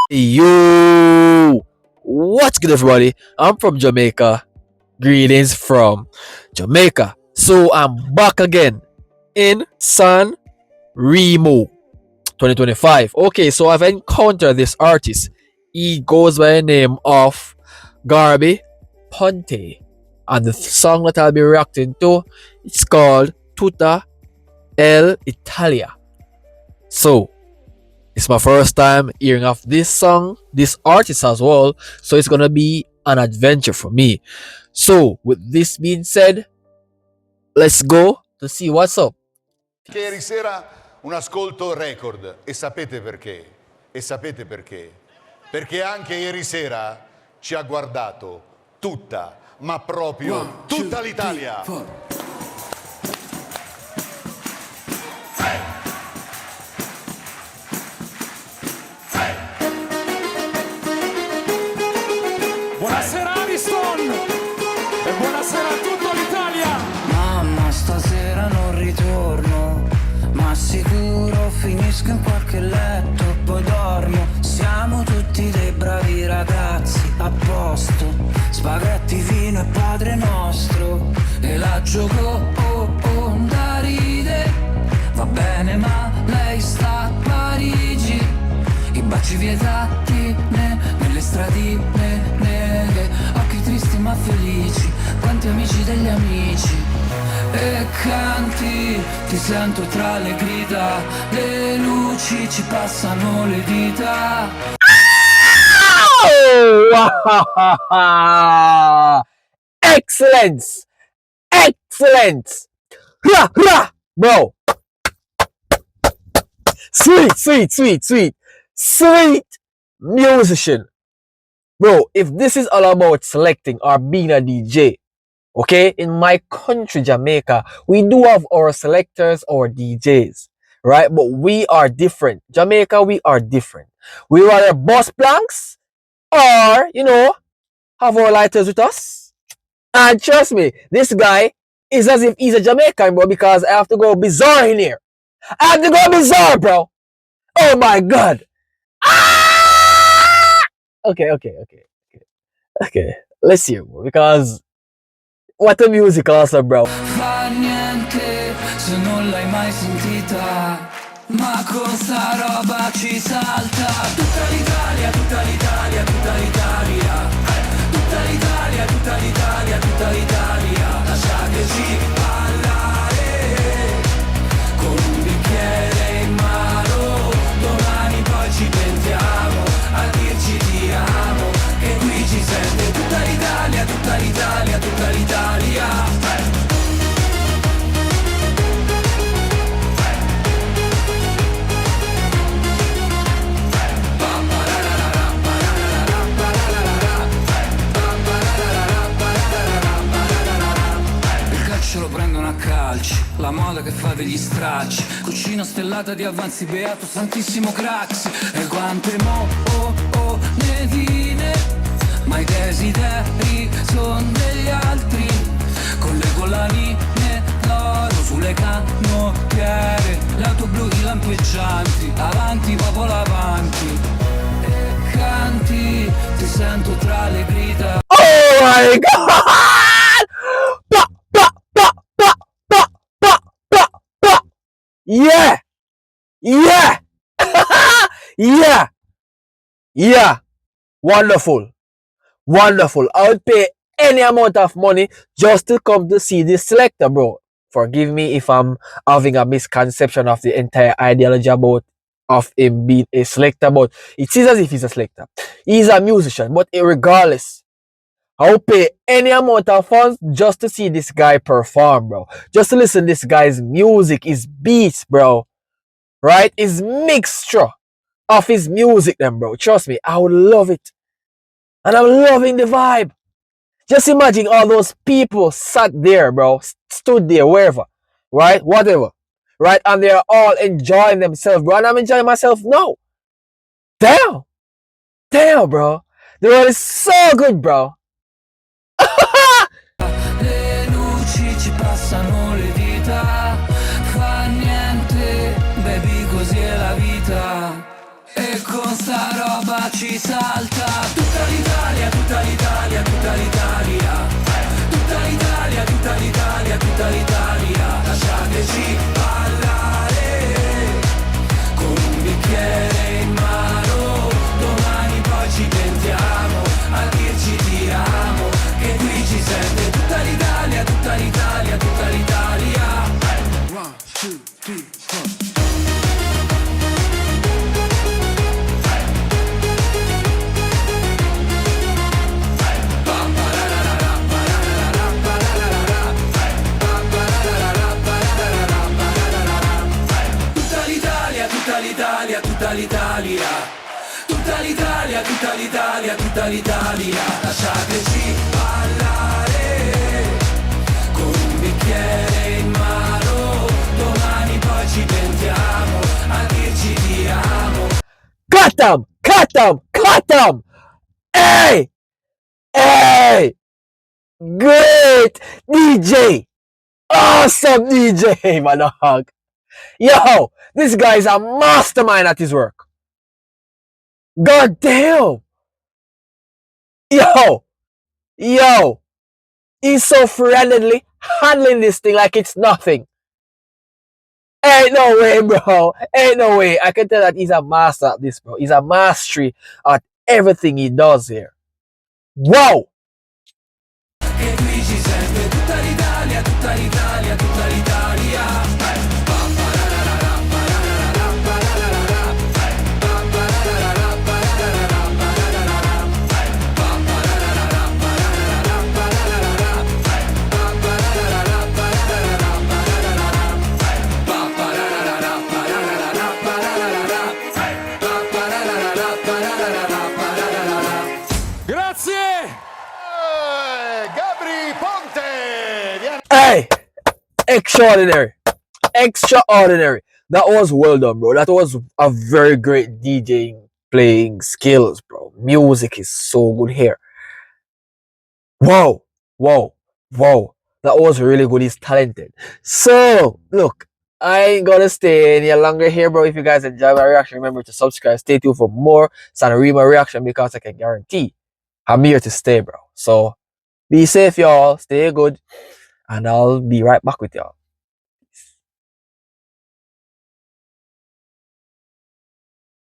Yo, what's good, everybody? I'm from Jamaica. Greetings from Jamaica. So I'm back again in San Remo 2025. Okay, so I've encountered this artist. He goes by the name of Gabry Ponte, and the song that I'll be reacting to it's called Tutta Italia. So it's my first time hearing of this song, this artist as well, so it's gonna be an adventure for me. So, with this being said, let's go to see what's up. Che ieri sera un ascolto record, e sapete perché? E sapete perché? Perché anche ieri sera ci ha guardato tutta, ma proprio tutta l'Italia. Buonasera Ariston e buonasera a tutta l'Italia. Mamma, stasera non ritorno, ma sicuro finisco in qualche letto, poi dormo. Siamo tutti dei bravi ragazzi, a posto. Spaghetti, vino e Padre Nostro, e la gioco da ride. Va bene, ma lei sta a Parigi. I baci vietati nelle stradine nere, occhi tristi ma felici, quanti amici degli amici. E canti, ti sento tra le grida, le luci ci passano le dita. Oh! Excellence! Excellence! Rah, rah! Bro! Sweet musician. Bro, if this is all about selecting or being a DJ, okay, in my country, Jamaica, we do have our selectors, our DJs, right? But we are different. Jamaica, we are different. We rather bust planks or, have our lighters with us. And trust me, this guy is as if he's a Jamaican, bro, because I have to go bizarre in here. I have to go bizarre, bro. Oh my God. Ah! Okay. Let's hear more because what a music also, bro. Fa niente se non l'hai mai sentita, ma con sta roba ci salta. Tutta l'Italia, tutta l'Italia, tutta l'Italia. Tutta l'Italia, tutta l'Italia, tutta l'Italia. Lasciateci parlare con un bicchiere in mano. Domani poi ci pentiamo a dirci ti amo, che qui ci sente tutta l'Italia, tutta l'Italia, tutta l'Italia. Lo prendono a calci, la moda che fa degli stracci, cucina stellata di avanzi, beato santissimo Craxi. E quante monetine, ma i desideri son degli altri, con le collanine, l'oro sulle canottiere, le auto blu, i lampeggianti, avanti popolo avanti. E canti, ti sento tra le grida. Oh my God! Yeah! Yeah! Wonderful. I would pay any amount of money just to come to see this selector, bro. Forgive me if I'm having a misconception of the entire ideology of him being a selector, but it seems as if he's a selector. He's a musician, but regardless, I'll pay any amount of funds just to see this guy perform, bro. Just to listen to this guy's music, his beats, bro. Right? His mixture of his music, then, bro. Trust me, I would love it. And I'm loving the vibe. Just imagine all those people sat there, bro. Stood there, wherever. Right? Whatever. Right? And they're all enjoying themselves, bro. And I'm enjoying myself now. Damn, bro. The world is so good, bro. Le luci ci passano le dita, fa niente, baby, così è la vita. E con sta roba ci salta. Tutta l'Italia, tutta l'Italia, tutta l'Italia. Tutta l'Italia, tutta l'Italia, tutta l'Italia. Lasciateci ballare con un bicchiere in mano. Domani poi ci pentiamo a dirci ti amo, che qui ci sente tutta l'Italia, tutta l'Italia, tutta l'Italia. 1, 2, 3, 4. Tutta l'Italia, tutta l'Italia, tutta l'Italia, tutta l'Italia, tutta l'Italia. Lasciateci ballare con un bicchiere in mano. Domani poi ci pentiamo a dirci ti amo. Cut them! Cut them! Cut them! Hey! Hey! Great DJ! Awesome DJ, my dog! Yo! This guy is a mastermind at his work. God damn! Yo! Yo! He's so friendly, handling this thing like it's nothing. Ain't no way, bro. Ain't no way. I can tell that he's a master at this, bro. He's a mastery at everything he does here. Wow! Che qui ci sente tutta l'Italia, tutta l'Italia, tutta l'Italia. Grazie! Gabry, Ponte! Hey! Extraordinary. Extraordinary. That was well done, bro. That was a very great DJing playing skills, bro. Music is so good here. Wow. Wow. Wow. That was really good. He's talented. So, look, I ain't gonna stay any longer here, bro. If you guys enjoy my reaction, remember to subscribe. Stay tuned for more Sanremo reaction because I can guarantee I'm here to stay, bro. So, be safe, y'all. Stay good. And I'll be right back with y'all.